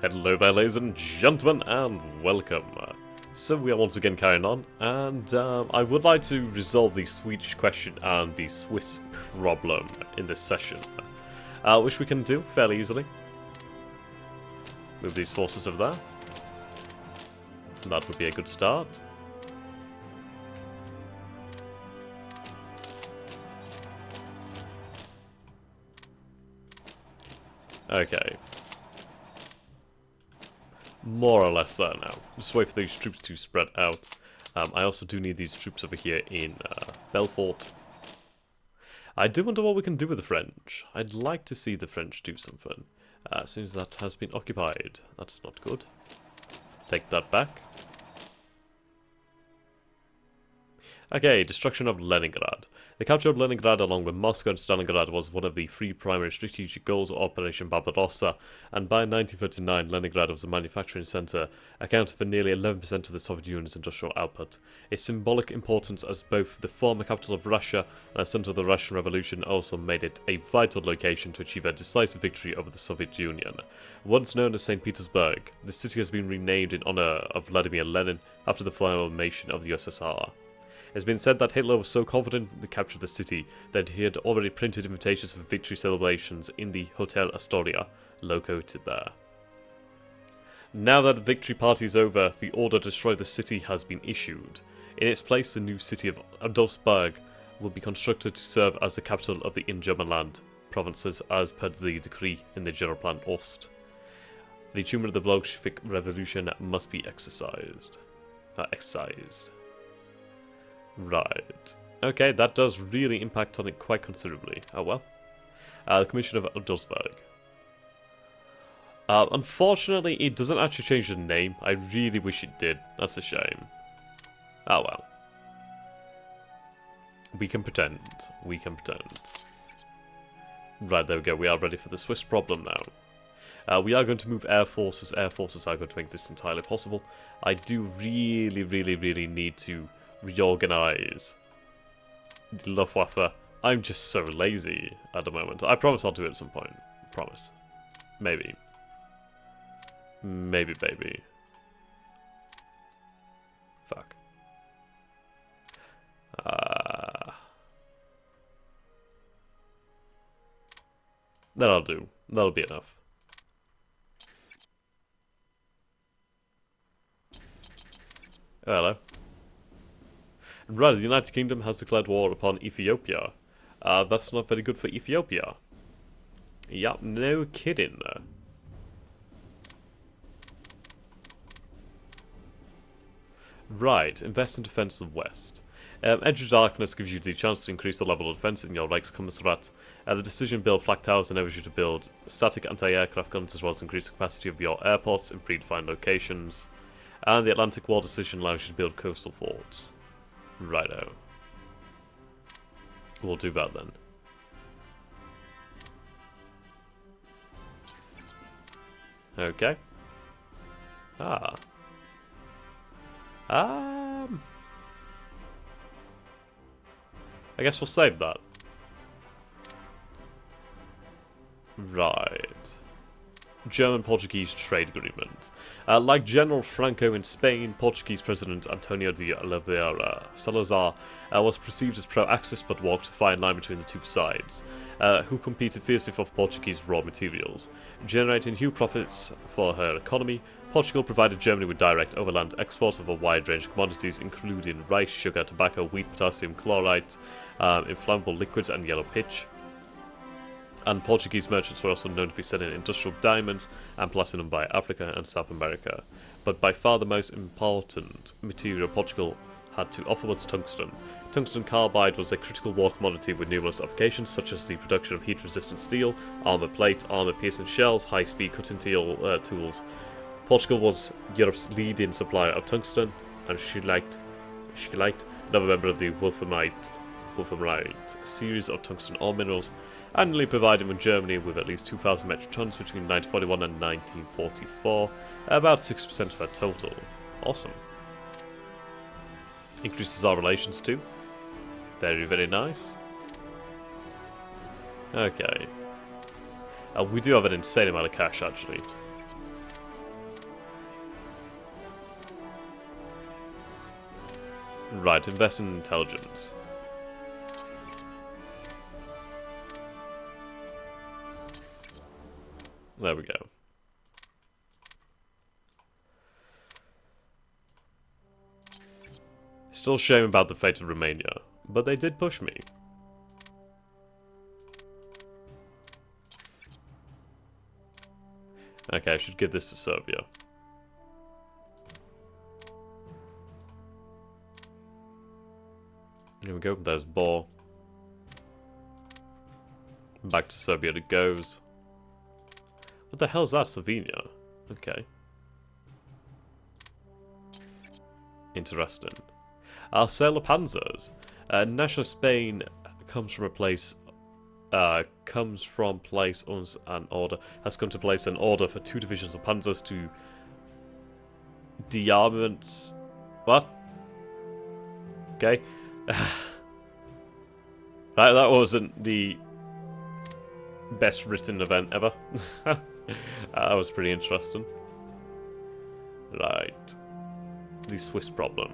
Hello there, ladies and gentlemen, and welcome. So we are once again carrying on, and I would like to resolve the Swedish question and the Swiss problem in this session, which we can do fairly easily. Move these forces over there. That would be a good start. Okay. More or less there now. Just wait for these troops to spread out. I also do need these troops over here in Belfort. I do wonder what we can do with the French. I'd like to see the French do something. As soon as that has been occupied. That's not good. Take that back. Okay, destruction of Leningrad. The capture of Leningrad along with Moscow and Stalingrad was one of the three primary strategic goals of Operation Barbarossa, and by 1939 Leningrad was a manufacturing centre, accounting for nearly 11% of the Soviet Union's industrial output. Its symbolic importance as both the former capital of Russia and a centre of the Russian Revolution also made it a vital location to achieve a decisive victory over the Soviet Union. Once known as St. Petersburg, the city has been renamed in honour of Vladimir Lenin after the formation of the USSR. It's been said that Hitler was so confident in the capture of the city that he had already printed invitations for victory celebrations in the Hotel Astoria, located there. Now that the victory party is over, the order to destroy the city has been issued. In its place, the new city of Adolfsberg will be constructed to serve as the capital of the in-German land provinces as per the decree in the General Plan Ost. The achievement of the Bolshevik Revolution must be excised. Right. Okay, that does really impact on it quite considerably. Oh well. The Commission of Adolfsberg. Unfortunately, it doesn't actually change the name. I really wish it did. That's a shame. Oh well. We can pretend. We can pretend. Right, there we go. We are ready for the Swiss problem now. We are going to move air forces. Air forces are going to make this entirely possible. I do really need to reorganize the Luftwaffe. I'm just so lazy at the moment. I promise I'll do it at some point. Promise. Maybe. Maybe, baby. Fuck. That'll do. That'll be enough. Hello. Right, the United Kingdom has declared war upon Ethiopia. That's not very good for Ethiopia. Yep, no kidding. Right, invest in defense of the West. Edge of Darkness gives you the chance to increase the level of defense in your Reichskommissariat. The decision build flak towers enables you to build static anti-aircraft guns as well as increase the capacity of your airports in predefined locations. And the Atlantic Wall decision allows you to build coastal forts. Righto. We'll do that then. Okay. I guess we'll save that. Right. German-Portuguese trade agreement. Like General Franco in Spain, Portuguese President Antonio de Oliveira Salazar was perceived as pro-Axis but walked a fine line between the two sides, who competed fiercely for Portuguese raw materials. Generating huge profits for her economy, Portugal provided Germany with direct overland exports of a wide range of commodities including rice, sugar, tobacco, wheat, potassium chloride, inflammable liquids and yellow pitch. And Portuguese merchants were also known to be selling industrial diamonds and platinum via Africa and South America. But by far the most important material Portugal had to offer was tungsten. Tungsten carbide was a critical war commodity with numerous applications such as the production of heat-resistant steel, armour plate, armour-piercing shells, high-speed cutting tools. Portugal was Europe's leading supplier of tungsten, and scheelite, another member of the wolframite series of tungsten ore minerals, annually providing Germany with at least 2,000 metric tons between 1941 and 1944, about 6% of their total. Awesome. Increases our relations too. Very nice. Okay. We do have an insane amount of cash actually. Right, invest in intelligence. There we go. Still shame about the fate of Romania, but they did push me. Okay, I should give this to Serbia. Here we go, there's Bor. Back to Serbia it goes. What the hell is that, Slovenia? Okay. Interesting. Our sailor panzers. National Spain comes from place an order has come to place an order for 2 divisions of panzers to dearmaments. What? Okay. Right, that wasn't the best written event ever. That was pretty interesting. Right. The Swiss problem.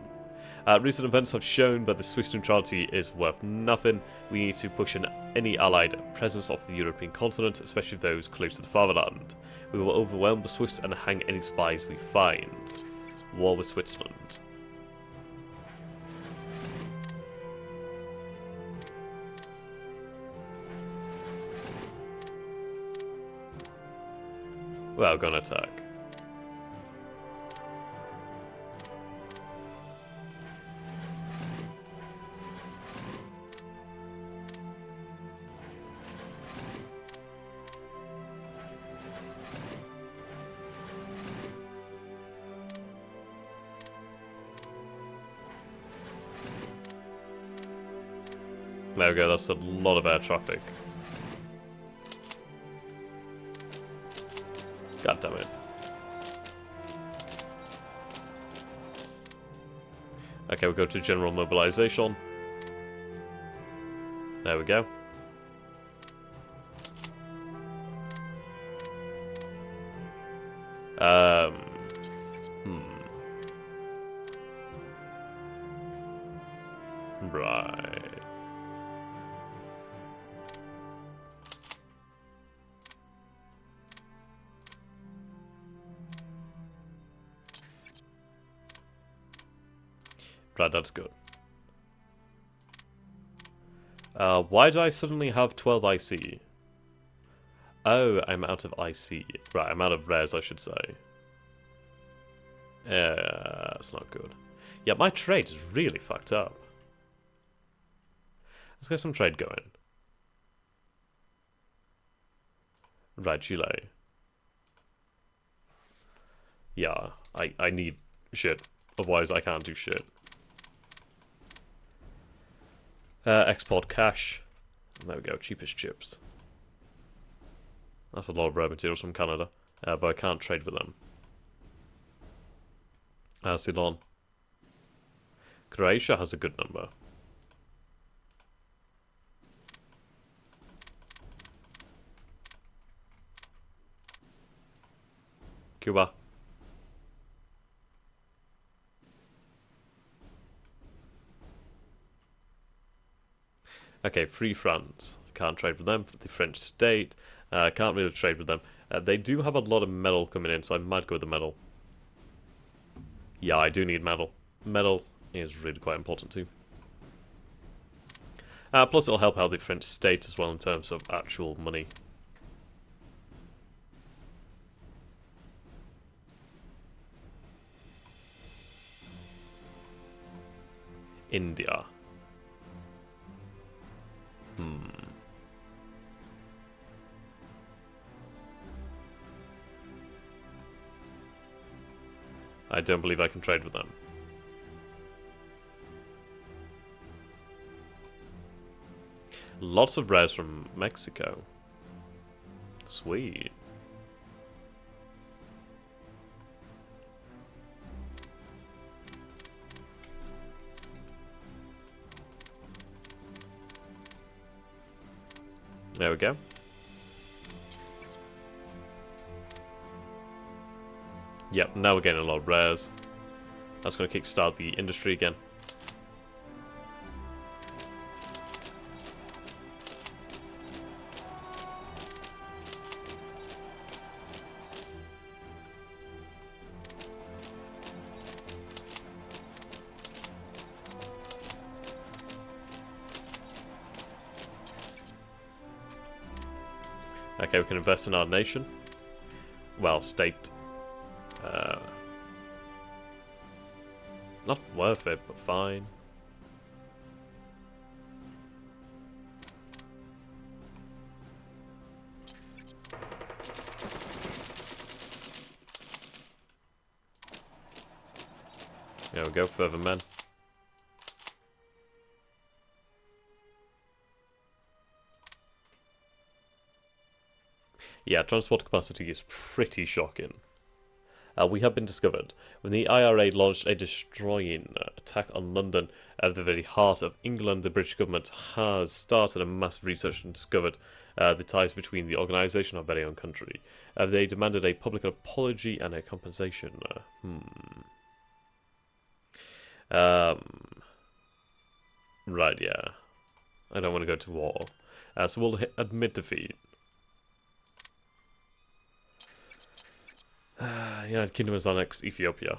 Recent events have shown that the Swiss neutrality is worth nothing. We need to push any allied presence off the European continent, especially those close to the fatherland. We will overwhelm the Swiss and hang any spies we find. War with Switzerland. Well, gonna attack. There we go, that's a lot of air traffic. God damn it. Okay, we'll go to general mobilization. There we go. Right. Right, that's good. Why do I suddenly have 12 IC? Oh, I'm out of IC. Right, I'm out of res, I should say. That's not good. Yeah, my trade is really fucked up. Let's get some trade going. Right, Chile. Yeah, I need shit. Otherwise, I can't do shit. Export cash. There we go, cheapest chips. That's a lot of raw materials from Canada. But I can't trade with them. Ceylon. Croatia has a good number. Cuba. Okay, Free France. Can't trade with them. The French state. Can't really trade with them. They do have a lot of metal coming in, so I might go with the metal. Yeah, I do need metal. Metal is really quite important too. Plus it'll help out the French state as well in terms of actual money. India. I don't believe I can trade with them. Lots of rares from Mexico. Sweet. There we go. Yep, now we're getting a lot of rares. That's going to kickstart the industry again. Okay, we can invest in our nation. Well, state. Not worth it, but fine. There we go, further men. Yeah, transport capacity is pretty shocking. We have been discovered. When the IRA launched a destroying attack on London at the very heart of England, the British government has started a massive research and discovered the ties between the organisation of our very own country. They demanded a public apology and a compensation. Right, yeah. I don't want to go to war. So we'll admit defeat. United Kingdom is our next Ethiopia.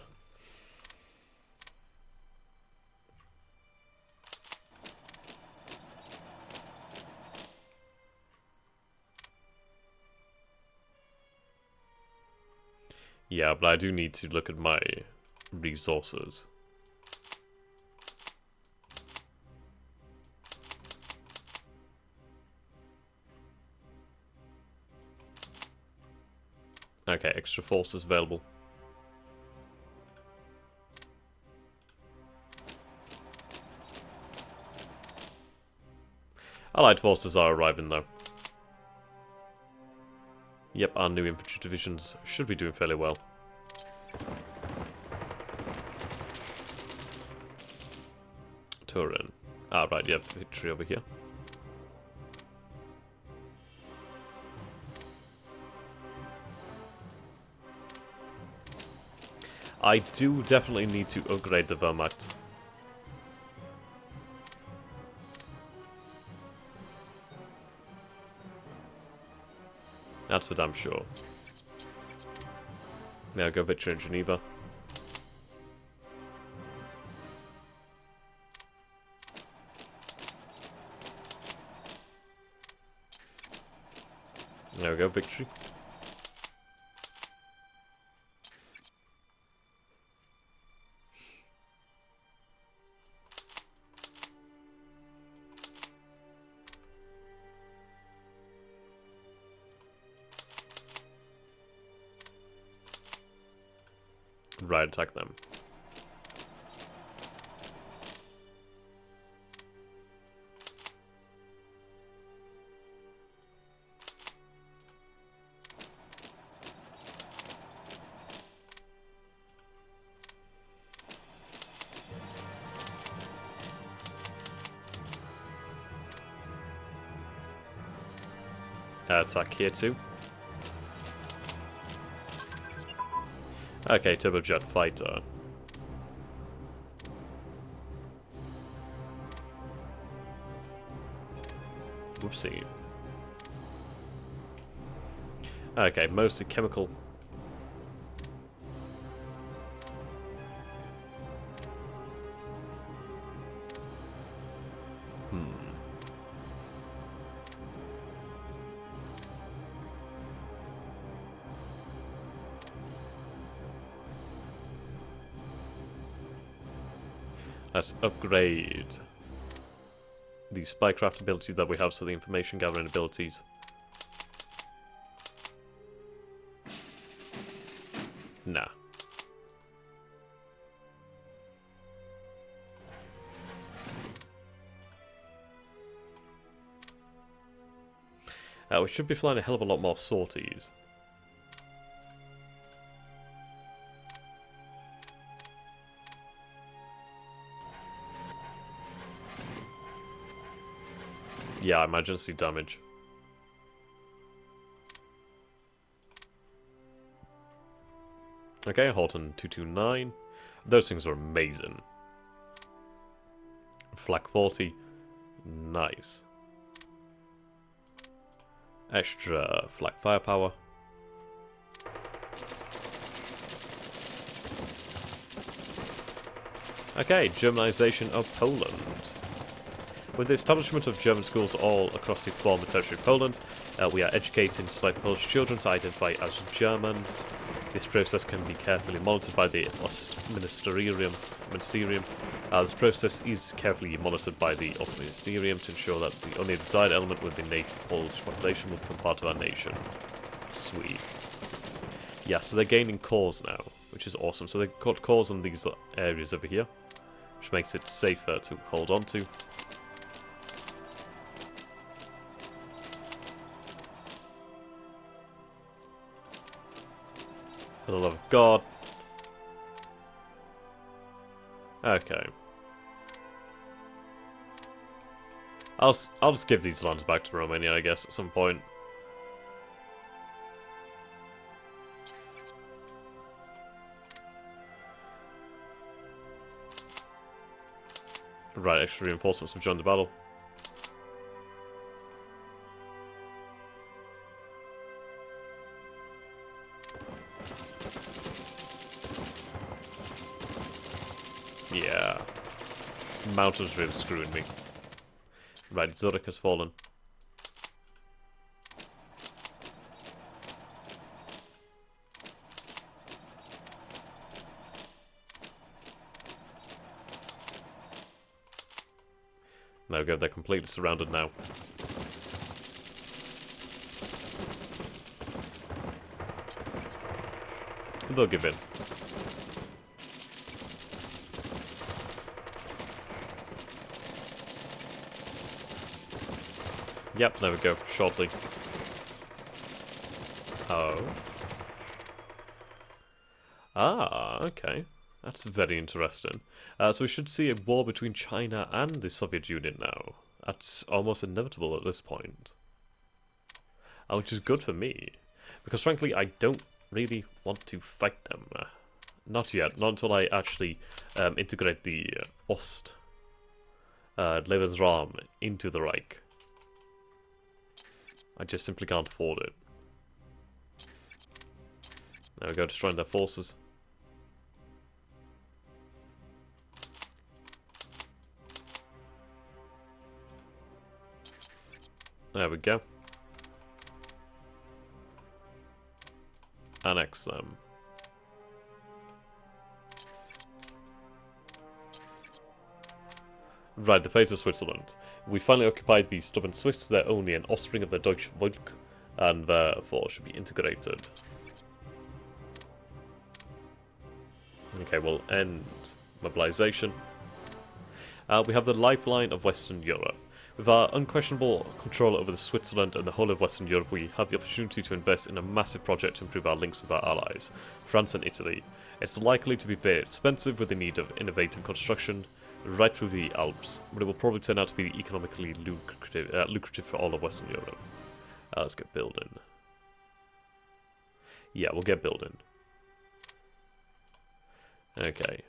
Yeah, but I do need to look at my resources. Okay, extra forces available. Allied forces are arriving though. Yep, our new infantry divisions should be doing fairly well. Turin. Ah, right, yeah, victory over here. I do definitely need to upgrade the Wehrmacht. That's for damn sure. Now go victory in Geneva. There we go, victory. Right, attack them. Attack here too. Okay, turbojet fighter. Whoopsie. Okay, mostly chemical. Let's upgrade the spycraft abilities that we have, so the information gathering abilities. Nah. We should be flying a hell of a lot more sorties. Yeah, emergency damage. Okay, Horton 229. Those things are amazing. Flak 40. Nice. Extra flak firepower. Okay, Germanisation of Poland. With the establishment of German schools all across the former territory of Poland, we are educating select Polish children to identify as Germans. This process can be carefully monitored by the Ministerium. This process is carefully monitored by the Ministerium to ensure that the only desired element with the native Polish population will become part of our nation. Sweet. Yeah, so they're gaining cores now, which is awesome. So they've got cores in these areas over here, which makes it safer to hold on to. For the love of God. Okay. I'll just give these lands back to Romania, I guess, at some point. Right, extra reinforcements have joined the battle. Yeah. Mountains really screwing me. Right, Zurich has fallen. There we go, they're completely surrounded now. They'll give in. Yep, there we go, shortly. Oh. Ah, okay. That's very interesting. So we should see a war between China and the Soviet Union now. That's almost inevitable at this point. Which is good for me. Because frankly, I don't really want to fight them. Not yet. Not until I actually integrate the Ost Lebensraum into the Reich. I just simply can't afford it. There we go, destroying their forces. There we go. Annex them. Right, the fate of Switzerland. We finally occupied the stubborn Swiss. They're only an offspring of the Deutsche Volk, and therefore should be integrated. Okay, we'll end mobilization. We have the lifeline of Western Europe. With our unquestionable control over the Switzerland and the whole of Western Europe, we have the opportunity to invest in a massive project to improve our links with our allies, France and Italy. It's likely to be very expensive with the need of innovative construction right through the Alps, but it will probably turn out to be economically lucrative for all of Western Europe. Let's get building. Yeah, we'll get building. Okay.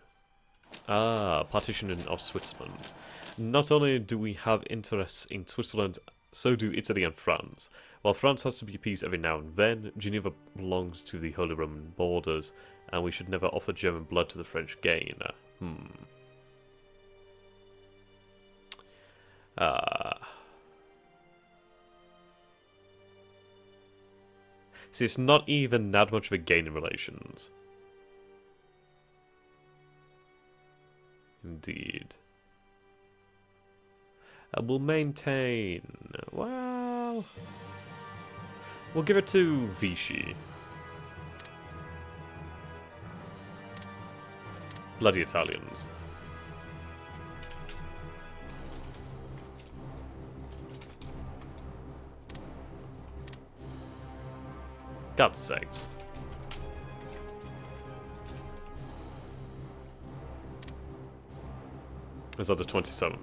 Partitioning of Switzerland. Not only do we have interests in Switzerland, so do Italy and France. While France has to be appeased every now and then, Geneva belongs to the Holy Roman borders, and we should never offer German blood to the French gain. See, it's not even that much of a gain in relations. Indeed. We'll maintain... Well... We'll give it to Vichy. Bloody Italians. God's sakes. Is that the 27th?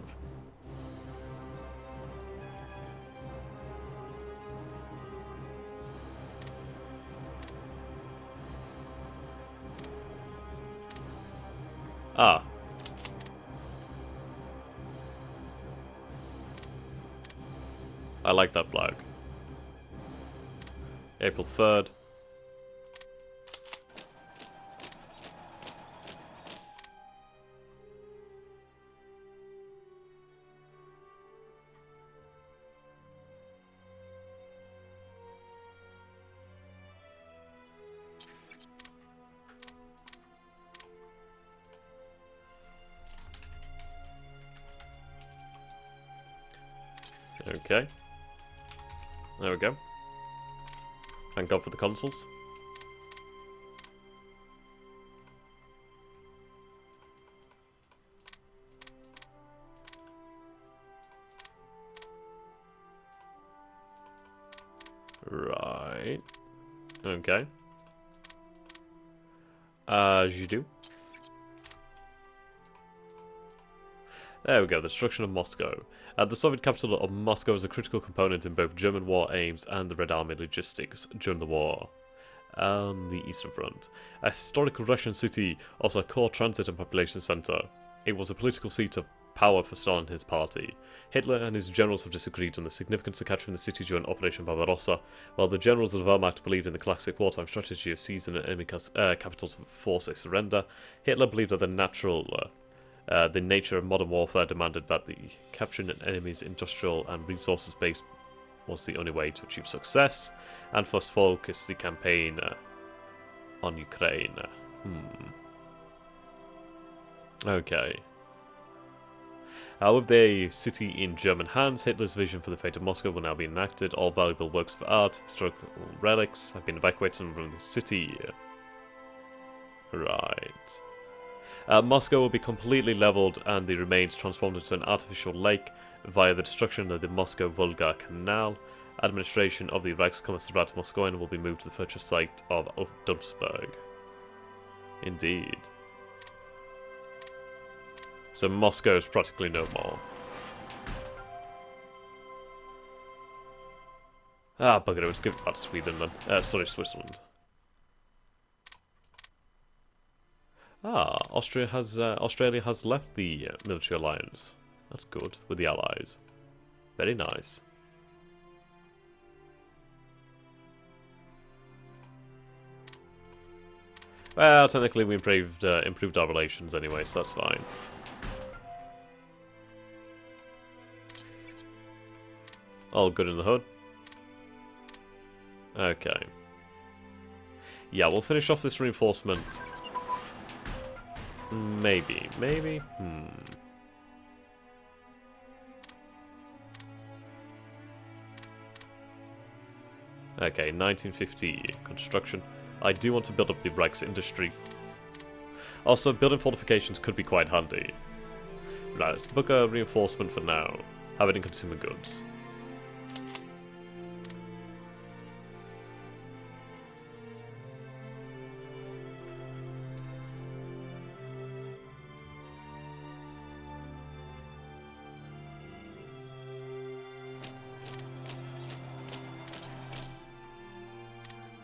Ah. I like that flag. April 3rd. Okay. There we go. Thank God for the consoles. Right. Okay. As you do. There we go, the destruction of Moscow. The Soviet capital of Moscow is a critical component in both German war aims and the Red Army logistics during the war. On the Eastern Front. A historic Russian city, also a core transit and population center. It was a political seat of power for Stalin and his party. Hitler and his generals have disagreed on the significance of capturing the city during Operation Barbarossa, while the generals of the Wehrmacht believed in the classic wartime strategy of seizing an enemy capital to force a surrender. Hitler believed that the nature of modern warfare demanded that the capturing an enemy's industrial and resources base was the only way to achieve success, and first focus the campaign on Ukraine. Okay. With the city in German hands, Hitler's vision for the fate of Moscow will now be enacted. All valuable works of art, historical relics have been evacuated from the city. Right. Moscow will be completely leveled and the remains transformed into an artificial lake via the destruction of the Moscow-Volga Canal. Administration of the Reichskommissariat Moskauer will be moved to the future site of Dunsberg. Indeed. So Moscow is practically no more. Bugger it, let's give it back to Sweden then. Sorry, Switzerland. Australia has left the military alliance. That's good, with the Allies. Very nice. Well, technically we improved our relations anyway, so that's fine. All good in the hood. Okay. Yeah, we'll finish off this reinforcement. Maybe. Okay, 1950 construction. I do want to build up the Reichs industry. Also, building fortifications could be quite handy. Right, let's book a reinforcement for now. Have it in consumer goods.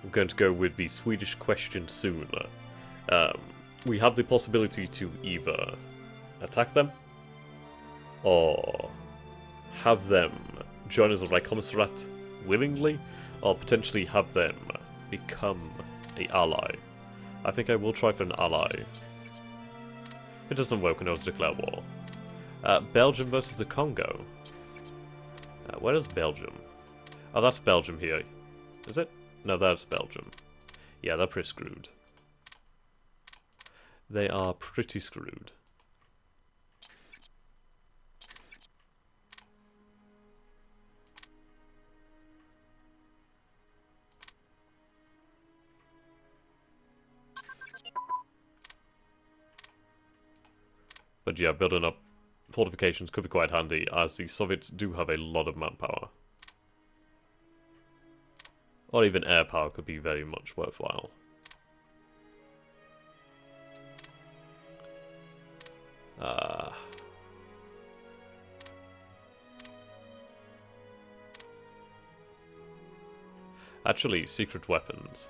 I'm going to go with the Swedish question soon. We have the possibility to either attack them, or have them join us as a Reichskommissariat willingly, or potentially have them become an ally. I think I will try for an ally. If it doesn't work, we know to declare war. Belgium versus the Congo. Where is Belgium? Oh, that's Belgium here. Is it? No, that's Belgium. Yeah, they're pretty screwed. They are pretty screwed. But yeah, building up fortifications could be quite handy, as the Soviets do have a lot of manpower. Or even air power could be very much worthwhile. Actually, secret weapons.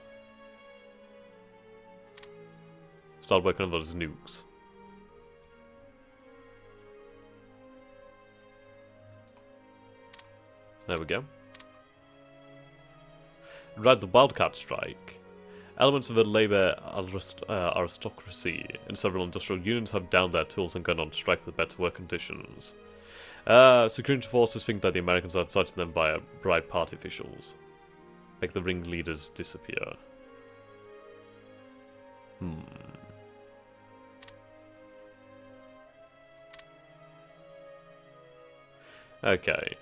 Start working on those nukes. There we go. Right, the Bobcat Strike. Elements of the labour aristocracy in several industrial unions have downed their tools and gone on strike for better work conditions. Security forces think that the Americans are inciting them via bribe party officials. Make the ringleaders disappear. Okay.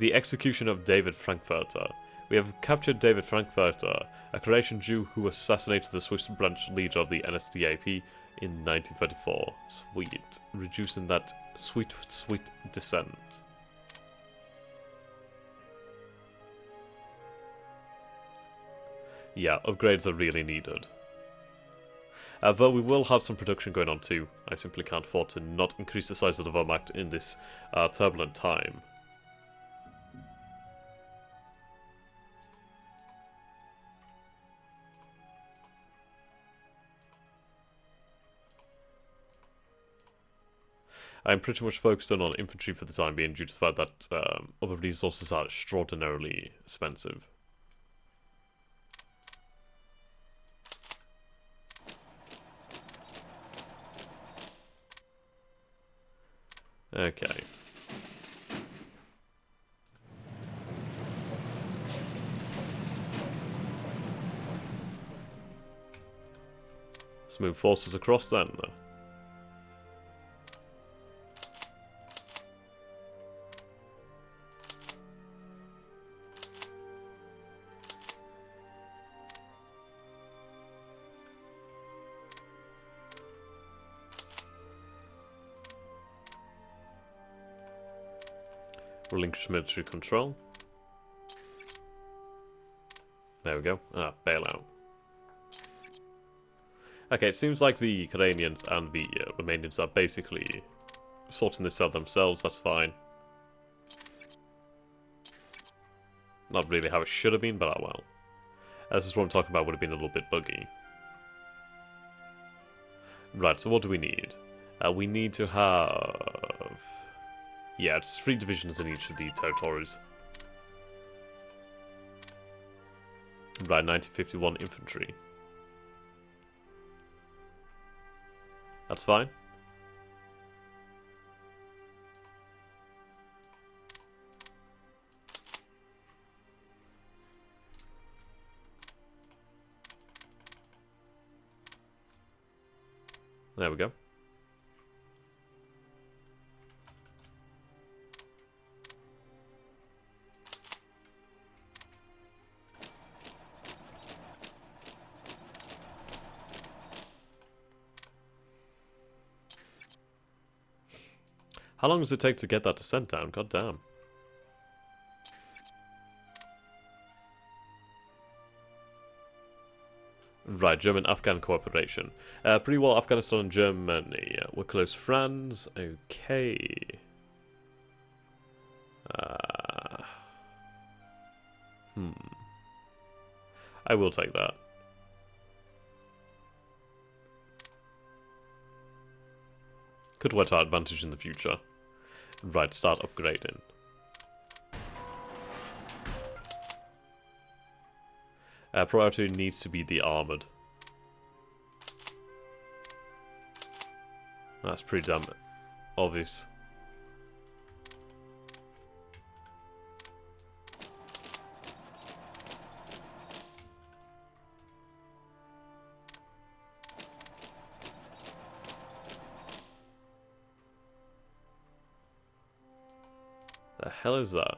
The execution of David Frankfurter. We have captured David Frankfurter, a Croatian Jew who assassinated the Swiss branch leader of the NSDAP in 1934. Sweet. Reducing that sweet, sweet descent. Yeah, upgrades are really needed. Though we will have some production going on too. I simply can't afford to not increase the size of the Wehrmacht in this turbulent time. I'm pretty much focused on infantry for the time being due to the fact that other resources are extraordinarily expensive. Okay. Let's move forces across then. Relinquish military control. There we go. Bailout. Okay, it seems like the Ukrainians and the Romanians are basically sorting this out themselves, that's fine. Not really how it should have been, but oh well. This is what I'm talking about, would have been a little bit buggy. Right, so what do we need? We need to have... yeah, just 3 divisions in each of the territories. Right, 1951 infantry. That's fine. There we go. How long does it take to get that descent down? God damn. Right, German-Afghan cooperation. Pretty well, Afghanistan and Germany. We're close friends. Okay. I will take that. Could work to our advantage in the future. Right, start upgrading. Priority needs to be the armoured. That's pretty damn obvious. The hell is that?